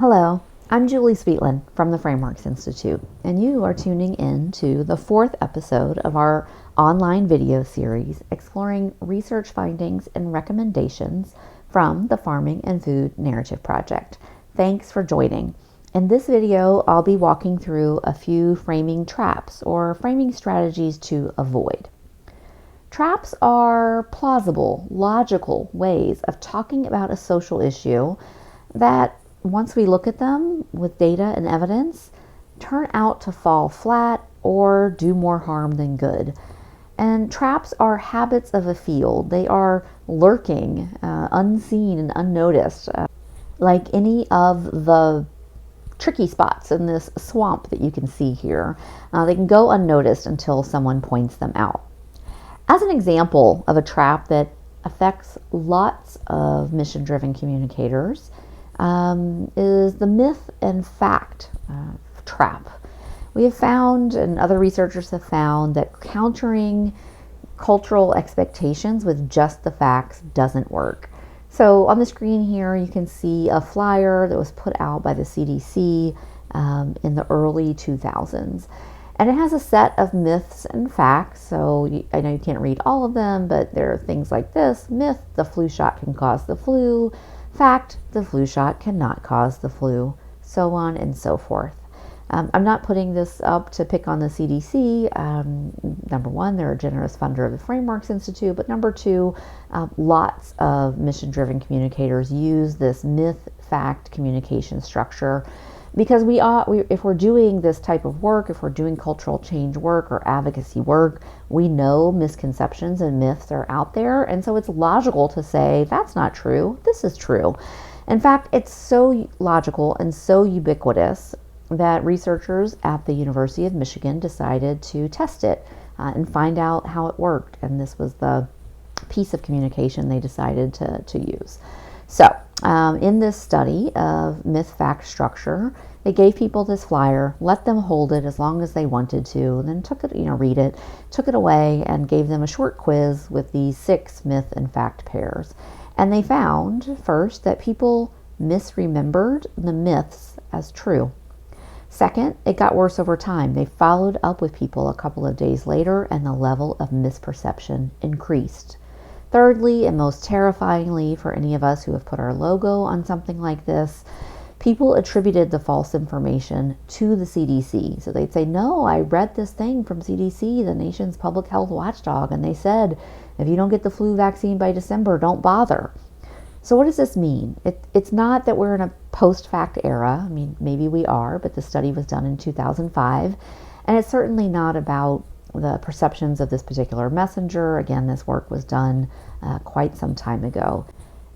Hello, I'm Julie Sweetland from the Frameworks Institute, and you are tuning in to the fourth episode of our online video series exploring research findings and recommendations from the Farming and Food Narrative Project. Thanks for joining. In this video, I'll be walking through a few framing traps or framing strategies to avoid. Traps are plausible, logical ways of talking about a social issue that, once we look at them with data and evidence, turn out to fall flat or do more harm than good. And traps are habits of a field. They are lurking, unseen and unnoticed, like any of the tricky spots in this swamp that you can see here. They can go unnoticed until someone points them out. As an example of a trap that affects lots of mission-driven communicators, is the myth and fact trap. We have found, and other researchers have found, that countering cultural expectations with just the facts doesn't work. So on the screen here, you can see a flyer that was put out by the CDC in the early 2000s. And it has a set of myths and facts. So I know you can't read all of them, but there are things like this. Myth: the flu shot can cause the flu. Fact: the flu shot cannot cause the flu. So on and so forth. I'm not putting this up to pick on the CDC. Number one, they're a generous funder of the Frameworks Institute. But number two, lots of mission-driven communicators use this myth-fact communication structure. Because if we're doing this type of work, if we're doing cultural change work or advocacy work, we know misconceptions and myths are out there. And so it's logical to say, that's not true, this is true. In fact, it's so logical and so ubiquitous that researchers at the University of Michigan decided to test it and find out how it worked. And this was the piece of communication they decided to use. So, in this study of myth-fact structure, they gave people this flyer, let them hold it as long as they wanted to, then took it, read it, took it away, and gave them a short quiz with these 6 myth and fact pairs. And they found, first, that people misremembered the myths as true. Second, it got worse over time. They followed up with people a couple of days later, and the level of misperception increased. Thirdly, and most terrifyingly for any of us who have put our logo on something like this, people attributed the false information to the CDC. So they'd say, no, I read this thing from CDC, the nation's public health watchdog, and they said, if you don't get the flu vaccine by December, don't bother. So what does this mean? It's not that we're in a post-fact era. I mean, maybe we are, but the study was done in 2005. And it's certainly not about the perceptions of this particular messenger. Again, this work was done quite some time ago.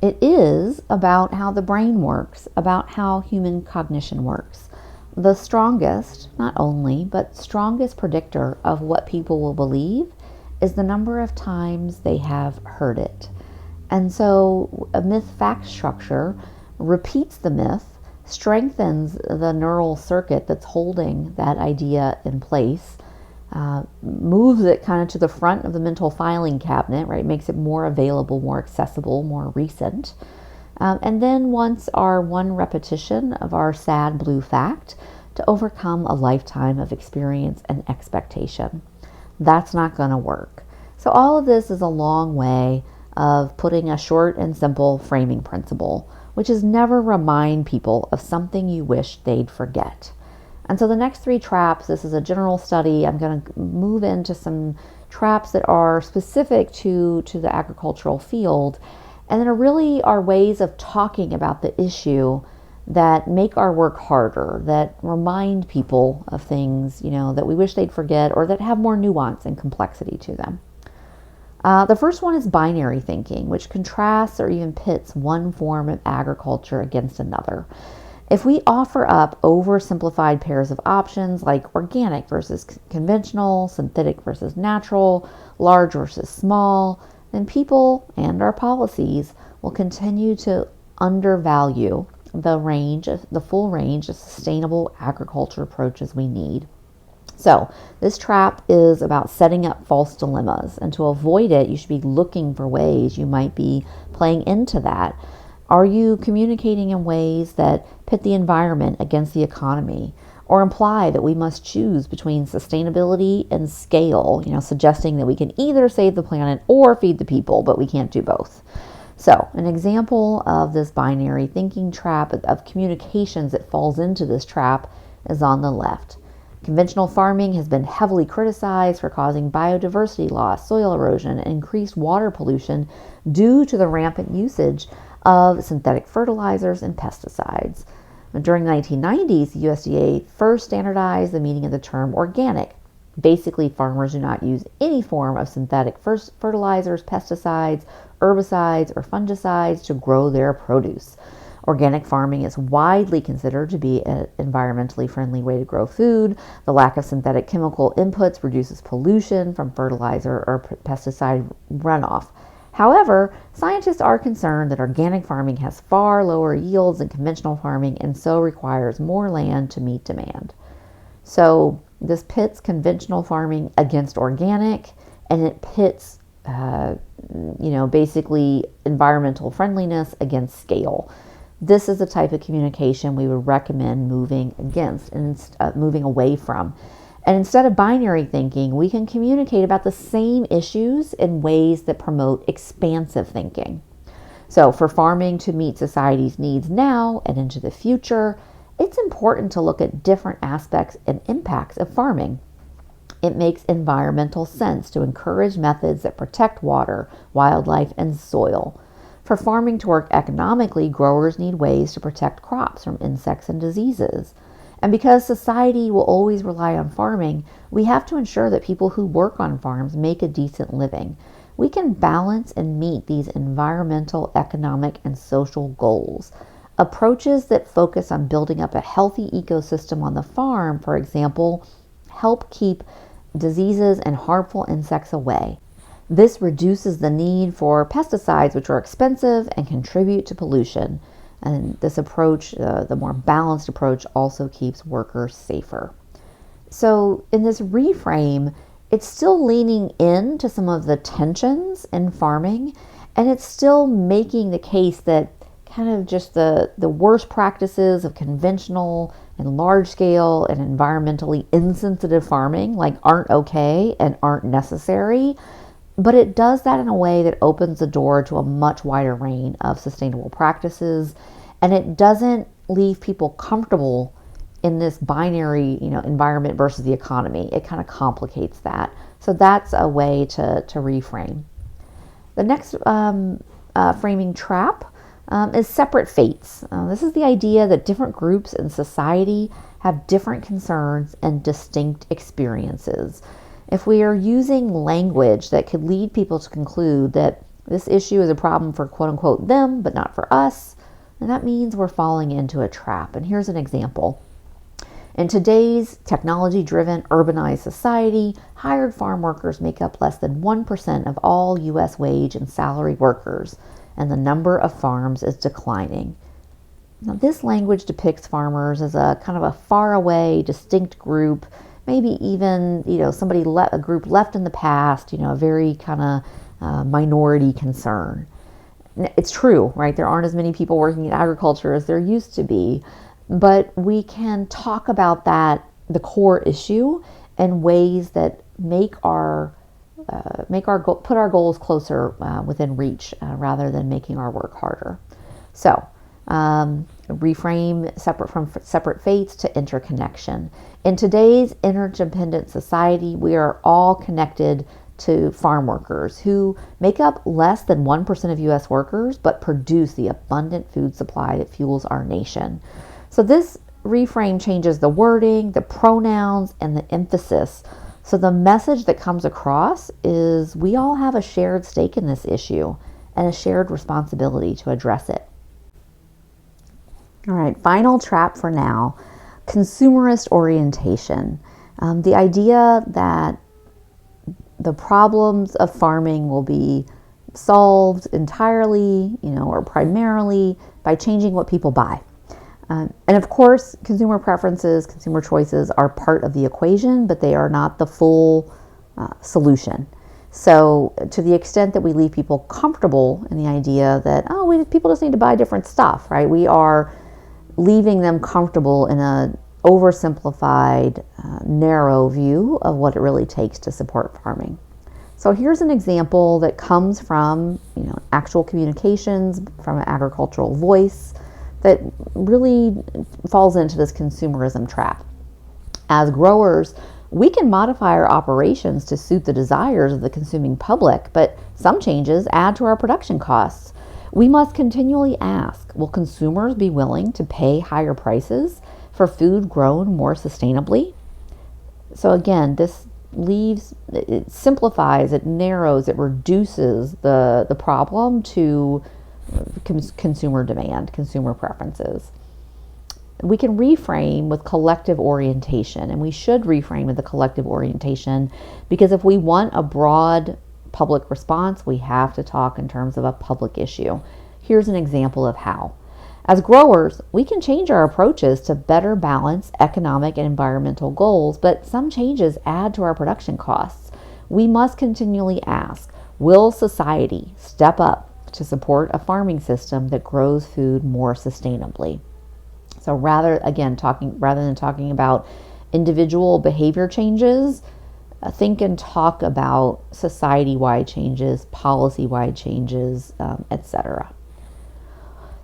It is about how the brain works, about how human cognition works. The strongest, not only, but strongest predictor of what people will believe is the number of times they have heard it. And so a myth-fact structure repeats the myth, strengthens the neural circuit that's holding that idea in place, moves it kind of to the front of the mental filing cabinet, right? Makes it more available, more accessible, more recent. And then wants our one repetition of our sad blue fact to overcome a lifetime of experience and expectation. That's not going to work. So all of this is a long way of putting a short and simple framing principle, which is never remind people of something you wish they'd forget. And so the next 3 traps, this is a general study. I'm going to move into some traps that are specific to the agricultural field, and that really are ways of talking about the issue that make our work harder, that remind people of things, that we wish they'd forget, or that have more nuance and complexity to them. The first one is binary thinking, which contrasts or even pits one form of agriculture against another. If we offer up oversimplified pairs of options like organic versus conventional, synthetic versus natural, large versus small, then people and our policies will continue to undervalue the full range of sustainable agriculture approaches we need. So this trap is about setting up false dilemmas, and to avoid it, you should be looking for ways you might be playing into that. Are you communicating in ways that pit the environment against the economy or imply that we must choose between sustainability and scale, suggesting that we can either save the planet or feed the people, but we can't do both? So, an example of this binary thinking trap, of communications that falls into this trap, is on the left. Conventional farming has been heavily criticized for causing biodiversity loss, soil erosion, and increased water pollution due to the rampant usage of synthetic fertilizers and pesticides. During the 1990s, the USDA first standardized the meaning of the term organic. Basically, farmers do not use any form of synthetic fertilizers, pesticides, herbicides, or fungicides to grow their produce. Organic farming is widely considered to be an environmentally friendly way to grow food. The lack of synthetic chemical inputs reduces pollution from fertilizer or pesticide runoff. However, scientists are concerned that organic farming has far lower yields than conventional farming and so requires more land to meet demand. So this pits conventional farming against organic, and it pits, basically environmental friendliness against scale. This is the type of communication we would recommend moving against and moving away from. And instead of binary thinking, we can communicate about the same issues in ways that promote expansive thinking. So for farming to meet society's needs now and into the future, it's important to look at different aspects and impacts of farming. It makes environmental sense to encourage methods that protect water, wildlife, and soil. For farming to work economically, growers need ways to protect crops from insects and diseases. And because society will always rely on farming, we have to ensure that people who work on farms make a decent living. We can balance and meet these environmental, economic, and social goals. Approaches that focus on building up a healthy ecosystem on the farm, for example, help keep diseases and harmful insects away. This reduces the need for pesticides, which are expensive and contribute to pollution. And this approach, the more balanced approach, also keeps workers safer. So in this reframe, it's still leaning into some of the tensions in farming, and it's still making the case that kind of just the worst practices of conventional and large scale and environmentally insensitive farming aren't okay and aren't necessary. But it does that in a way that opens the door to a much wider range of sustainable practices, and it doesn't leave people comfortable in this binary, environment versus the economy. It kind of complicates that. So that's a way to reframe. The next framing trap is separate fates. This is the idea that different groups in society have different concerns and distinct experiences. If we are using language that could lead people to conclude that this issue is a problem for quote unquote them, but not for us, then that means we're falling into a trap. And here's an example. In today's technology-driven, urbanized society, hired farm workers make up less than 1% of all U.S. wage and salary workers, and the number of farms is declining. Now, this language depicts farmers as a kind of a faraway, distinct group, maybe even, a group left in the past, a very kind of minority concern. It's true, right? There aren't as many people working in agriculture as there used to be, but we can talk about the core issue, in ways that put our goals closer within reach, rather than making our work harder. So, reframe separate fates to interconnection. In today's interdependent society, we are all connected to farm workers who make up less than 1% of U.S. workers, but produce the abundant food supply that fuels our nation. So this reframe changes the wording, the pronouns, and the emphasis. So the message that comes across is we all have a shared stake in this issue and a shared responsibility to address it. All right, final trap for now, consumerist orientation. The idea that the problems of farming will be solved entirely, or primarily by changing what people buy. And of course, consumer preferences, consumer choices are part of the equation, but they are not the full solution. So to the extent that we leave people comfortable in the idea that, people just need to buy different stuff, right? We are leaving them comfortable in a oversimplified, narrow view of what it really takes to support farming. So here's an example that comes from, actual communications from an agricultural voice that really falls into this consumerism trap. As growers, we can modify our operations to suit the desires of the consuming public, but some changes add to our production costs. We must continually ask, will consumers be willing to pay higher prices for food grown more sustainably? So again, this it simplifies, it narrows, it reduces the problem to consumer demand, consumer preferences. We can reframe with collective orientation, and we should reframe with a collective orientation, because if we want a broad public response, we have to talk in terms of a public issue. Here's an example of how. As growers, we can change our approaches to better balance economic and environmental goals, but some changes add to our production costs. We must continually ask, will society step up to support a farming system that grows food more sustainably? So rather than talking about individual behavior changes, think and talk about society-wide changes, policy-wide changes, etc.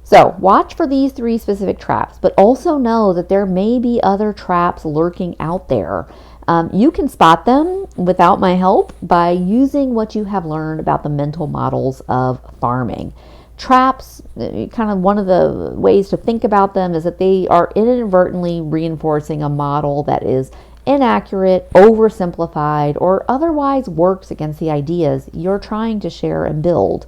So watch for these 3 specific traps, but also know that there may be other traps lurking out there. You can spot them without my help by using what you have learned about the mental models of farming. Traps, kind of one of the ways to think about them is that they are inadvertently reinforcing a model that is inaccurate, oversimplified, or otherwise works against the ideas you're trying to share and build.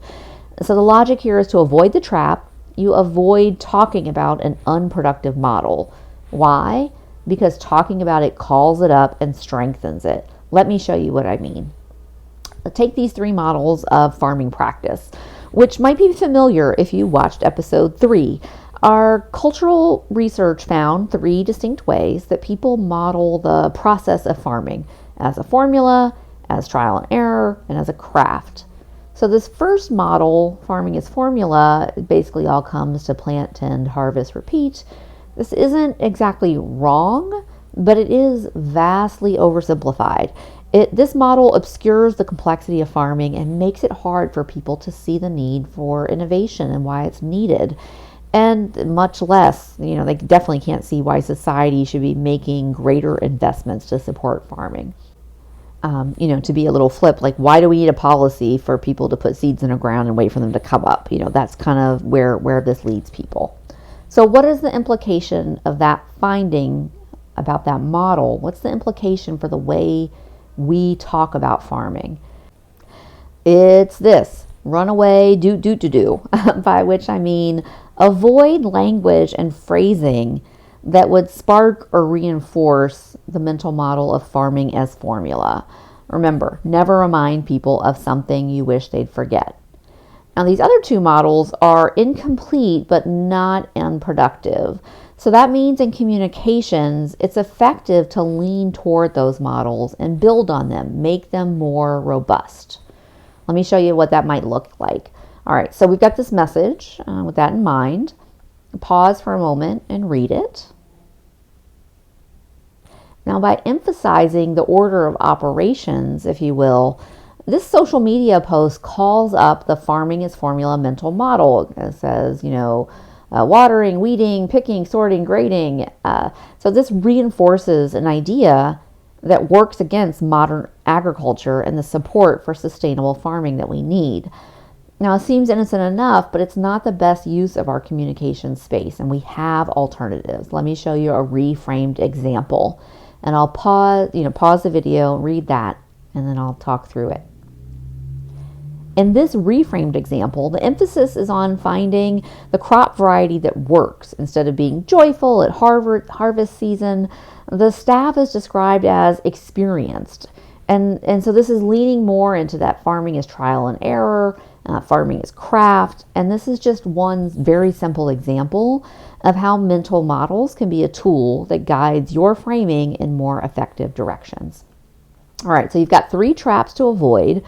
So the logic here is to avoid the trap. You avoid talking about an unproductive model. Why? Because talking about it calls it up and strengthens it. Let me show you what I mean. Take these 3 models of farming practice, which might be familiar if you watched episode 3. Our cultural research found 3 distinct ways that people model the process of farming: as a formula, as trial and error, and as a craft. So this first model, farming as formula, basically all comes to plant, tend, harvest, repeat. This isn't exactly wrong, but it is vastly oversimplified. This model obscures the complexity of farming and makes it hard for people to see the need for innovation and why it's needed. And much less, they definitely can't see why society should be making greater investments to support farming. To be a little flip, like, why do we need a policy for people to put seeds in the ground and wait for them to come up? That's kind of where this leads people. So what is the implication of that finding about that model? What's the implication for the way we talk about farming? It's this: run away, do, by which I mean avoid language and phrasing that would spark or reinforce the mental model of farming as formula. Remember, never remind people of something you wish they'd forget. Now, these other 2 models are incomplete but not unproductive. So that means in communications, it's effective to lean toward those models and build on them, make them more robust. Let me show you what that might look like. All right, so we've got this message with that in mind. Pause for a moment and read it. Now, by emphasizing the order of operations, if you will, this social media post calls up the farming as formula mental model. It says, watering, weeding, picking, sorting, grading. So this reinforces an idea that works against modern agriculture and the support for sustainable farming that we need. Now, it seems innocent enough, but it's not the best use of our communication space, and we have alternatives. Let me show you a reframed example, and I'll pause the video, read that, and then I'll talk through it. In this reframed example, the emphasis is on finding the crop variety that works. Instead of being joyful at harvest season, the staff is described as experienced. And so this is leaning more into that farming is trial and error, farming is craft, and this is just one very simple example of how mental models can be a tool that guides your framing in more effective directions. All right, so you've got 3 traps to avoid,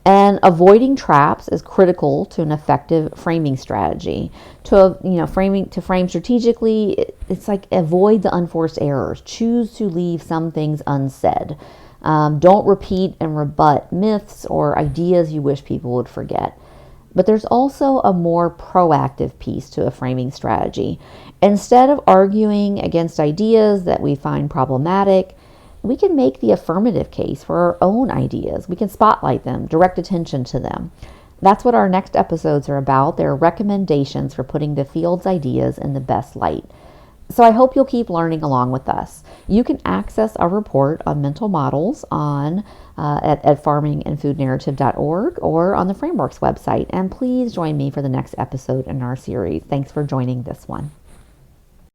and avoiding traps is critical to an effective framing strategy. To frame strategically, it's like avoid the unforced errors. Choose to leave some things unsaid. Don't repeat and rebut myths or ideas you wish people would forget. But there's also a more proactive piece to a framing strategy. Instead of arguing against ideas that we find problematic, we can make the affirmative case for our own ideas. We can spotlight them, direct attention to them. That's what our next episodes are about. They're recommendations for putting the field's ideas in the best light. So I hope you'll keep learning along with us. You can access our report on mental models at farmingandfoodnarrative.org or on the Frameworks website. And please join me for the next episode in our series. Thanks for joining this one.